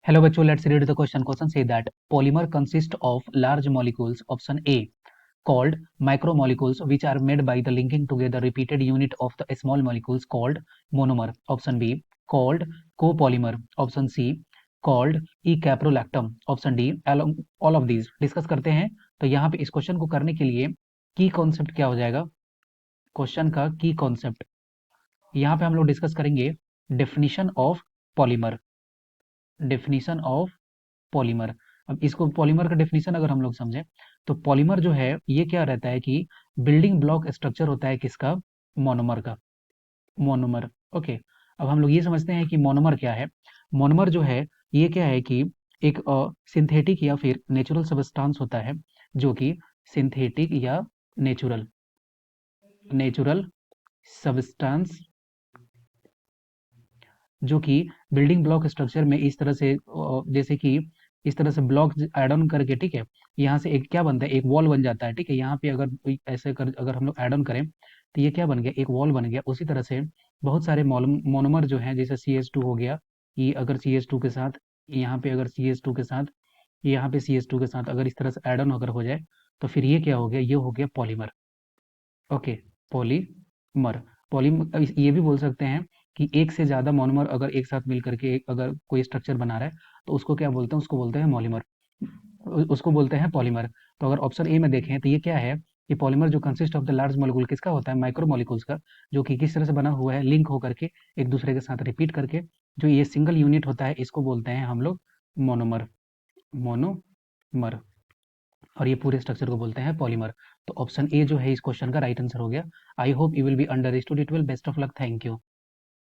Hello bachcho, let's read the question. Question say that polymer consists of large molecules. Option A called micromolecules, which are made by the linking together repeated unit of the small molecules called monomer. Option B called copolymer. Option C called ecaprolactam. Option D all of these. Discuss करते हैं. तो यहाँ पे इस question को करने के लिए की कॉन्सेप्ट क्या हो जाएगा? क्वेश्चन का की कॉन्सेप्ट यहाँ पे हम लोग डिस्कस करेंगे. Definition of polymer. Definition of polymer. अब इसको पॉलीमर का डेफिनेशन अगर हम लोग समझें तो पॉलीमर जो है ये क्या रहता है कि बिल्डिंग ब्लॉक स्ट्रक्चर होता है किसका? मोनोमर का. मोनोमर. ओके. अब हम लोग ये समझते हैं कि मोनोमर क्या है. मोनोमर जो है ये क्या है कि एक सिंथेटिक या फिर नेचुरल सब्सटेंस होता है जो कि सिंथेटिक या नेचुरल नेचुरल सब्सटेंस जो कि बिल्डिंग ब्लॉक स्ट्रक्चर में इस तरह से जैसे कि इस तरह से ब्लॉक ऐड ऑन करके, ठीक है, यहाँ से एक क्या बनता है, एक वॉल बन जाता है. ठीक है, यहाँ पे अगर ऐसे कर अगर हम लोग ऐड ऑन करें तो ये क्या बन गया, एक वॉल बन गया. उसी तरह से बहुत सारे मोनोमर जो हैं, जैसे CH2 हो गया, ये अगर CH2 के साथ, यहाँ पे अगर CH2 के साथ, यहाँ पे CH2 के साथ अगर इस तरह से ऐड ऑन अगर हो जाए तो फिर ये क्या हो गया, ये हो गया पॉलीमर. ओके. पॉलीमर. पॉलीमर ये भी बोल सकते हैं कि एक से ज्यादा मोनोमर अगर एक साथ मिल करके अगर कोई स्ट्रक्चर बना रहा है तो उसको क्या बोलते हैं, उसको बोलते हैं मॉलीमर. उसको बोलते हैं पॉलीमर. तो अगर ऑप्शन ए में देखें तो ये क्या है कि पॉलीमर जो consist of the large molecule किसका होता है? माइक्रो मॉलिक्यूल्स का. जो कि किस तरह से बना हुआ है? लिंक होकर के एक दूसरे के साथ रिपीट करके जो ये सिंगल यूनिट होता है इसको बोलते हैं हम लोग मोनोमर. मोनोमर. और ये पूरे स्ट्रक्चर को बोलते हैं पॉलीमर. तो ऑप्शन ए जो है इस क्वेश्चन का राइट आंसर हो गया. I hope you will be understood it. Will best of luck. Thank you.